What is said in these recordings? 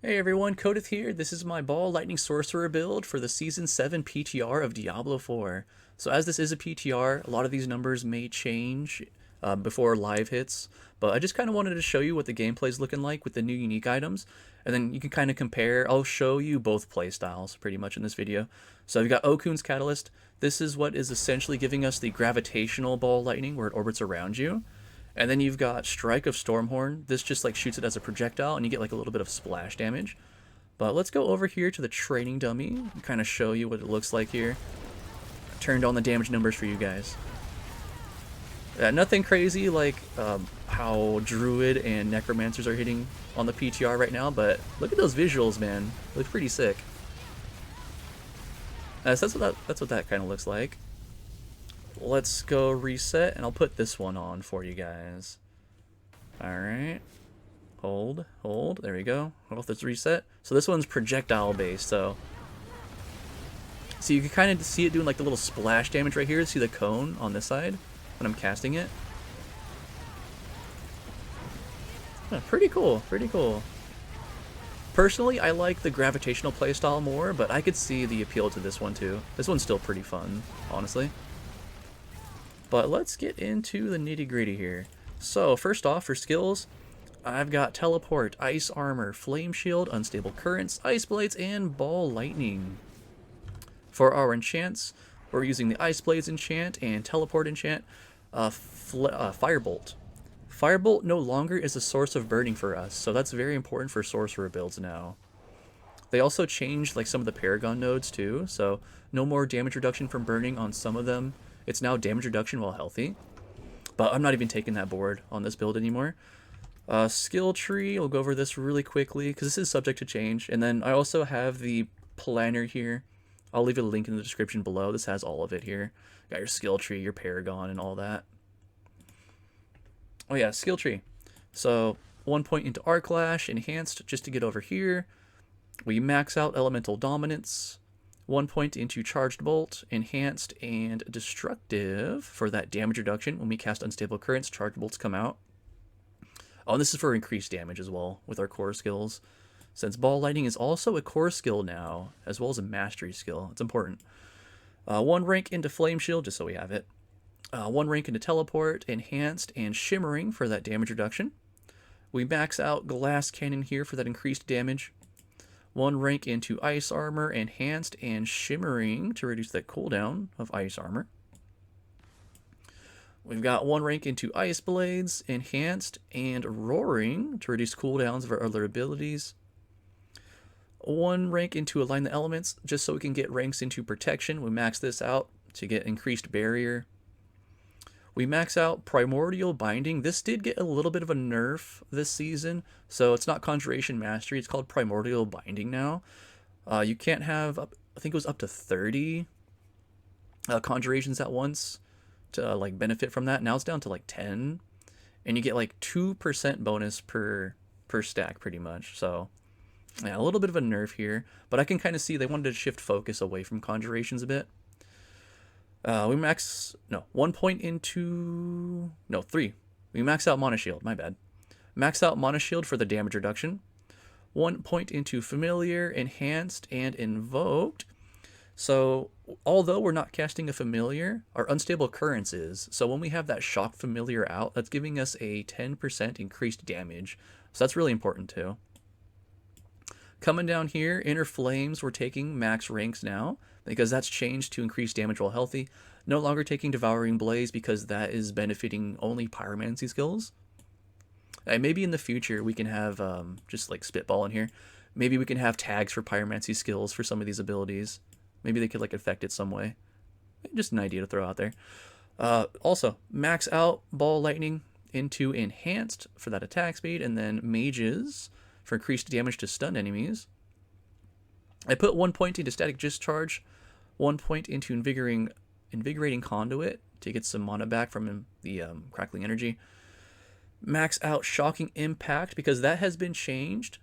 Hey everyone, Kodith here. This is my Ball Lightning Sorcerer build for the Season 7 PTR of Diablo 4. So as this is a PTR, a lot of these numbers may change before live hits, but I just kind of wanted to show you what the gameplay is looking like with the new unique items, and then you can kind of compare. I'll show you both playstyles pretty much in this video. So we've got Okun's Catalyst. This is what is essentially giving us the gravitational Ball Lightning where it orbits around you. And then you've got Strike of Stormhorn. This just like shoots it as a projectile, and you get like a little bit of splash damage. But let's go over here to the training dummy and kind of show you what it looks like here. I turned on the damage numbers for you guys. Nothing crazy like how Druid and Necromancers are hitting on the PTR right now, but look at those visuals, man. They look pretty sick. So that's what that kind of looks like. Let's go reset, and I'll put this one on for you guys. Alright. Hold. There we go. Hold off this reset. So this one's projectile based, so you can kind of see it doing like the little splash damage right here. See the cone on this side when I'm casting it? Pretty cool. Personally, I like the gravitational playstyle more, but I could see the appeal to this one too. This one's still pretty fun, honestly. But let's get into the nitty-gritty here. So first off, for skills, I've got Teleport, Ice Armor, Flame Shield, Unstable Currents, Ice Blades, and Ball Lightning. For our enchants, we're using the Ice Blades enchant and Teleport enchant, Firebolt. Firebolt no longer is a source of burning for us, so that's very important for sorcerer builds now. They also changed like some of the Paragon nodes too, so no more damage reduction from burning on some of them. It's now damage reduction while healthy, but I'm not even taking that board on this build anymore. Skill tree, we'll go over this really quickly because this is subject to change. And then I also have the planner here. I'll leave a link in the description below. This has all of it here. Got your skill tree, your Paragon, and all that. Oh yeah, skill tree. So 1 point into Arc Lash, enhanced just to get over here. We max out Elemental Dominance. 1 point into Charged Bolt, Enhanced, and Destructive for that damage reduction. When we cast Unstable Currents, Charged Bolts come out. Oh, and this is for increased damage as well with our core skills. Since Ball Lightning is also a core skill now, as well as a mastery skill, it's important. 1 rank into Flame Shield, just so we have it. 1 rank into Teleport, Enhanced, and Shimmering for that damage reduction. We max out Glass Cannon here for that increased damage. 1 rank into Ice Armor, Enhanced, and Shimmering to reduce that cooldown of Ice Armor. We've got 1 rank into Ice Blades, Enhanced, and Roaring to reduce cooldowns of our other abilities. 1 rank into Align the Elements, just so we can get ranks into Protection. We max this out to get increased Barrier. We max out Primordial Binding. This did get a little bit of a nerf this season, so it's not Conjuration Mastery. It's called Primordial Binding now. You can't have, I think it was up to 30 conjurations at once to like benefit from that. Now it's down to like 10, and you get like 2% bonus per stack pretty much. So yeah, a little bit of a nerf here, but I can kind of see they wanted to shift focus away from conjurations a bit. We max, no, 1 point into, no, 3. We max out Mana Shield, my bad. Max out Mana Shield for the damage reduction. 1 point into Familiar, Enhanced, and Invoked. So, although we're not casting a Familiar, our Unstable Currents is. So when we have that Shock Familiar out, that's giving us a 10% increased damage. So that's really important too. Coming down here, Inner Flames, we're taking max ranks now, because that's changed to increase damage while healthy. No longer taking Devouring Blaze because that is benefiting only Pyromancy skills. And maybe in the future we can have, just like spitball in here, maybe we can have tags for Pyromancy skills for some of these abilities. Maybe they could like affect it some way. Just an idea to throw out there. Also, max out Ball Lightning into Enhanced for that attack speed, and then Mages for increased damage to stun enemies. I put 1 point into Static Discharge, 1 point into Invigorating Conduit to get some mana back from the Crackling Energy. Max out Shocking Impact because that has been changed.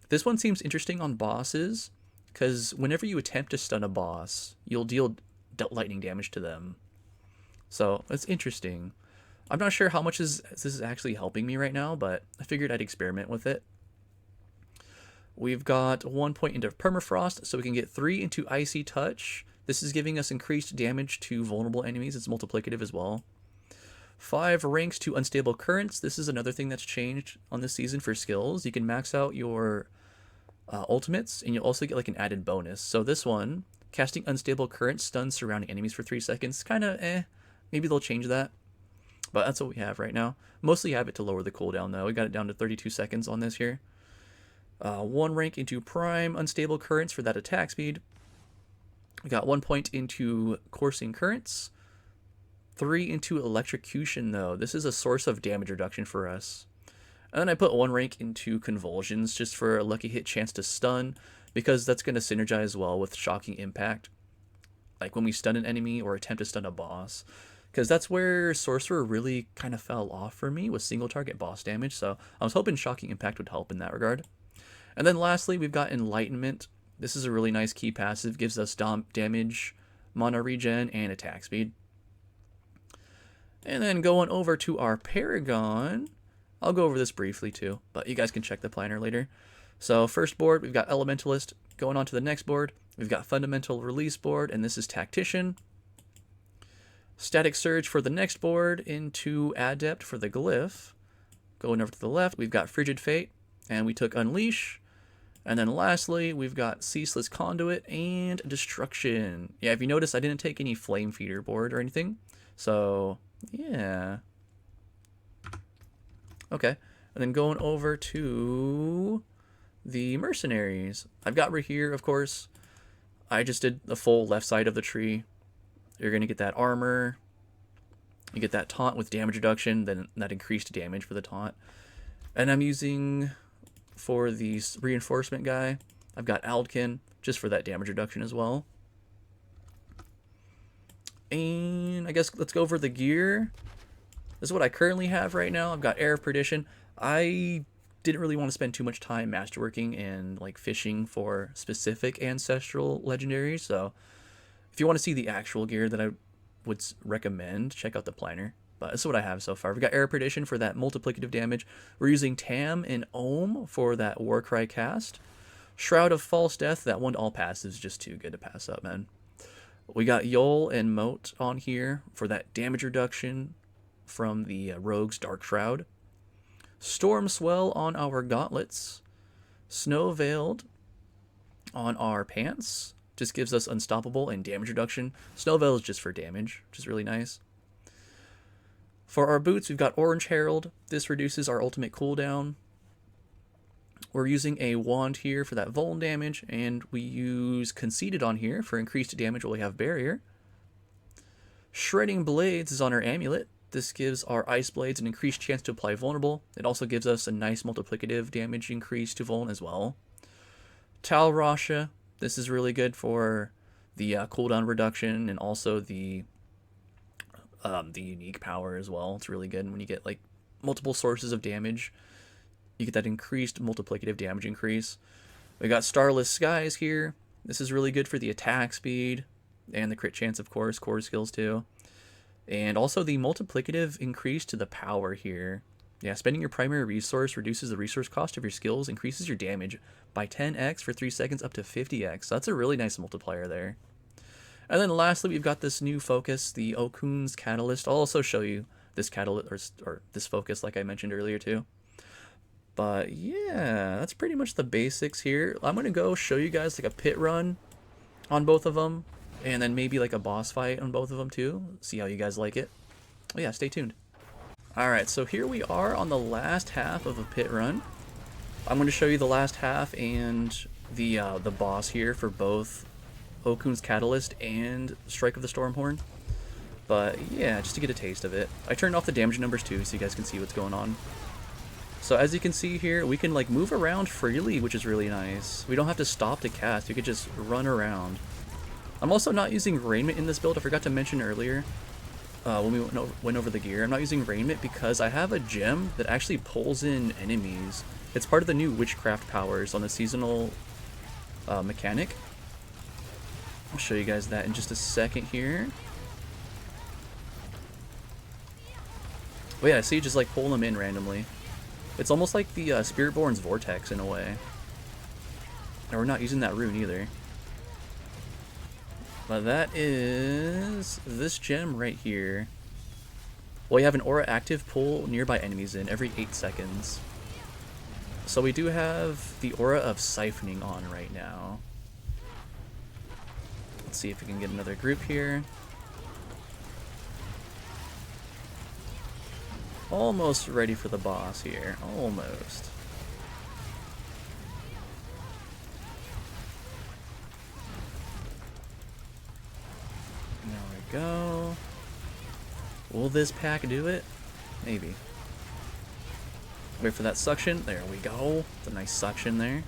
This one seems interesting on bosses because whenever you attempt to stun a boss, you'll deal lightning damage to them. So that's interesting. I'm not sure how much this is actually helping me right now, but I figured I'd experiment with it. We've got 1 point into Permafrost, so we can get 3 into Icy Touch. This is giving us increased damage to vulnerable enemies. It's multiplicative as well. 5 ranks to Unstable Currents. This is another thing that's changed on this season for skills. You can max out your ultimates, and you'll also get like an added bonus. So this one, casting Unstable Currents stuns surrounding enemies for 3 seconds. Kind of Maybe they'll change that. But that's what we have right now. Mostly have it to lower the cooldown though. We got it down to 32 seconds on this here. 1 rank into Prime Unstable Currents for that attack speed. We got 1 point into Coursing Currents. 3 into Electrocution though. This is a source of damage reduction for us. And then I put 1 rank into Convulsions just for a lucky hit chance to stun, because that's going to synergize well with Shocking Impact. Like when we stun an enemy or attempt to stun a boss. Because that's where Sorcerer really kind of fell off for me, with single target boss damage. So I was hoping Shocking Impact would help in that regard. And then lastly, we've got Enlightenment. This is a really nice key passive. Gives us damage, mana regen, and attack speed. And then going over to our Paragon. I'll go over this briefly too, but you guys can check the planner later. So first board, we've got Elementalist. Going on to the next board, we've got Fundamental Release board, and this is Tactician. Static Surge for the next board into Adept for the Glyph. Going over to the left, we've got Frigid Fate, and we took Unleash. And then lastly, we've got Ceaseless Conduit and Destruction. Yeah, if you notice, I didn't take any Flame Feeder board or anything. So, yeah. Okay, and then going over to the Mercenaries. I've got right here, of course. I just did the full left side of the tree. You're going to get that armor. You get that taunt with damage reduction, then that increased damage for the taunt. And I'm using, for the reinforcement guy, I've got Aldkin, just for that damage reduction as well. And I guess let's go over the gear. This is what I currently have right now. I've got Air of Perdition. I didn't really want to spend too much time masterworking and like fishing for specific ancestral legendaries. So if you want to see the actual gear that I would recommend, check out the planner. But this is what I have so far. We've got Air of Perdition for that multiplicative damage. We're using Tam and Ohm for that Warcry cast. Shroud of False Death, that one to all passives is just too good to pass up, man. We got Yol and Moat on here for that damage reduction from the Rogue's Dark Shroud. Storm Swell on our gauntlets. Snow Veiled on our pants. Just gives us unstoppable and damage reduction. Snow Veil is just for damage, which is really nice. For our boots, we've got Orange Herald. This reduces our ultimate cooldown. We're using a wand here for that vuln damage, and we use Conceited on here for increased damage while we have Barrier. Shredding Blades is on our amulet. This gives our Ice Blades an increased chance to apply Vulnerable. It also gives us a nice multiplicative damage increase to Vuln as well. Tal Rasha. This is really good for the cooldown reduction and also the unique power as well. It's really good when you get like multiple sources of damage. You get that increased multiplicative damage increase. We got Starless Skies here. This is really good for the attack speed and the crit chance, of course, core skills too. And also the multiplicative increase to the power here. Yeah, spending your primary resource reduces the resource cost of your skills, increases your damage by 10x for 3 seconds up to 50x. So that's a really nice multiplier there. And then lastly, we've got this new focus, the Okun's Catalyst. I'll also show you this catalyst or this focus like I mentioned earlier too. But yeah, that's pretty much the basics here. I'm going to go show you guys like a pit run on both of them. And then maybe like a boss fight on both of them too. See how you guys like it. Oh yeah, stay tuned. Alright, so here we are on the last half of a pit run. I'm going to show you the last half and the boss here for both Okun's Catalyst and Strike of the Stormhorn. But yeah, just to get a taste of it. I turned off the damage numbers too so you guys can see what's going on. So as you can see here, we can like move around freely, which is really nice. We don't have to stop to cast, we could just run around. I'm also not using Raiment in this build. I forgot to mention earlier when we went over the gear. I'm not using Raiment because I have a gem that actually pulls in enemies. It's part of the new Witchcraft powers on the seasonal mechanic. I'll show you guys that in just a second here. Oh yeah, see, just like pull them in randomly. It's almost like the Spiritborn's Vortex in a way. And we're not using that rune either. But that is this gem right here. Well, you have an aura active, pull nearby enemies in every 8 seconds. So we do have the aura of siphoning on right now. Let's see if we can get another group here. Almost ready for the boss here. Almost. There we go. Will this pack do it? Maybe. Wait for that suction. There we go. It's a nice suction there.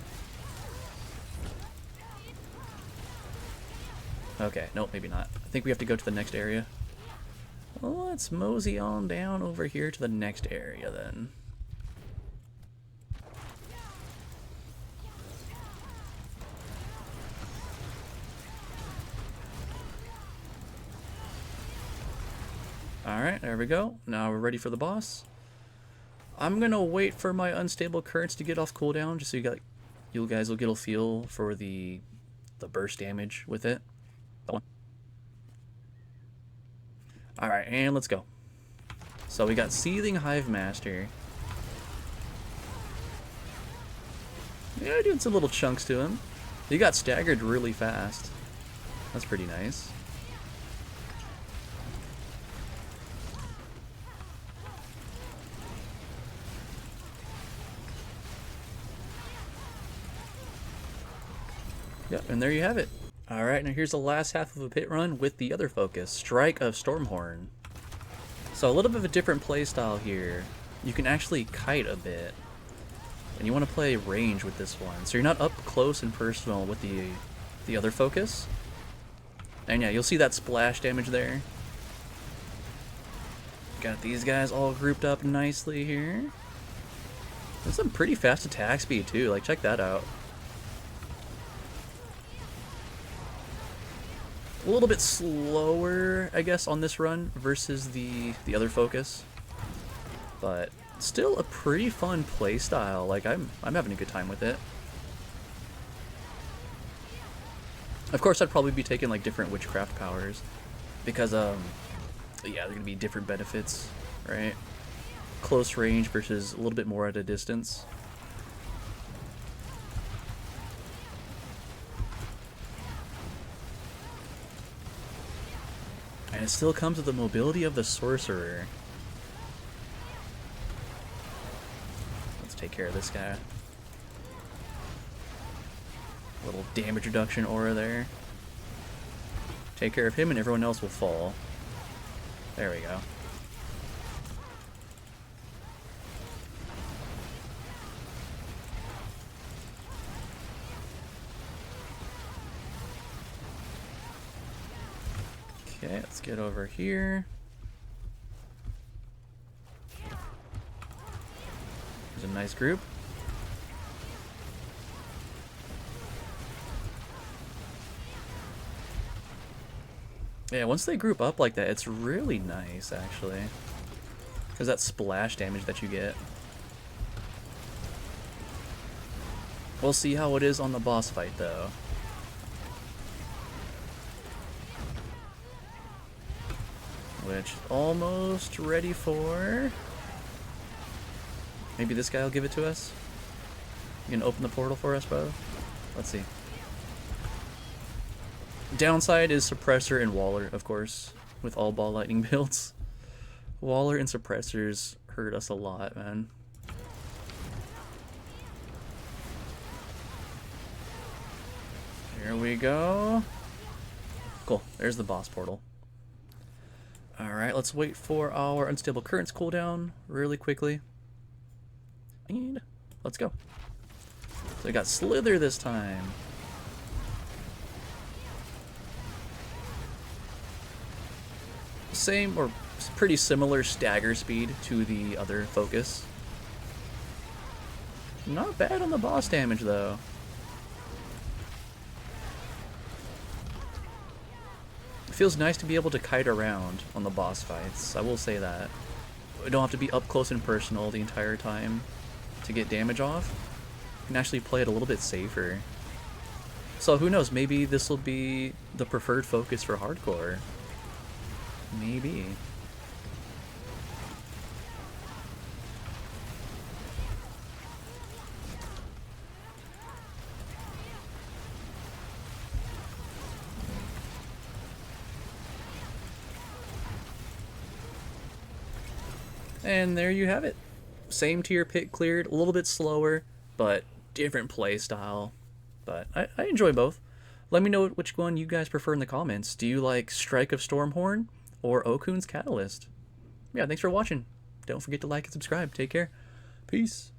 Okay, nope, maybe not. I think we have to go to the next area. Well, let's mosey on down over here to the next area then. Alright, there we go. Now we're ready for the boss. I'm gonna wait for my unstable currents to get off cooldown, just so you guys will get a feel for the burst damage with it. Alright, and let's go. So we got Seething Hive Master. Yeah, doing some little chunks to him. He got staggered really fast. That's pretty nice. Yep, and there you have it. Alright, now here's the last half of a pit run with the other focus, Strike of Stormhorn. So a little bit of a different playstyle here. You can actually kite a bit. And you want to play range with this one. So you're not up close and personal with the other focus. And yeah, you'll see that splash damage there. Got these guys all grouped up nicely here. There's some pretty fast attack speed too, like check that out. A little bit slower, I guess, on this run versus the other focus, but still a pretty fun play style. Like I'm having a good time with it. Of course, I'd probably be taking like different witchcraft powers because yeah, they're gonna be different benefits, right? Close range versus a little bit more at a distance. And it still comes with the mobility of the sorcerer. Let's take care of this guy. A little damage reduction aura there. Take care of him and everyone else will fall. There we go. Okay, let's get over here. There's a nice group. Yeah, once they group up like that, it's really nice, actually. Because that splash damage that you get. We'll see how it is on the boss fight, though. Which, almost ready for... Maybe this guy will give it to us? You can open the portal for us, bro? Let's see. Downside is Suppressor and Waller, of course, with all ball lightning builds. Waller and Suppressors hurt us a lot, man. Here we go. Cool, there's the boss portal. Alright, let's wait for our Unstable Currents cooldown really quickly. And let's go. So we got Slither this time. Same or pretty similar stagger speed to the other focus. Not bad on the boss damage though. It feels nice to be able to kite around on the boss fights, I will say that. We don't have to be up close and personal the entire time to get damage off. You can actually play it a little bit safer. So who knows? Maybe this will be the preferred focus for hardcore. Maybe. And there you have it. Same tier pit cleared, a little bit slower, but different play style. But I enjoy both. Let me know which one you guys prefer in the comments. Do you like Strike of Stormhorn or Okun's Catalyst? Yeah, thanks for watching. Don't forget to like and subscribe. Take care. Peace.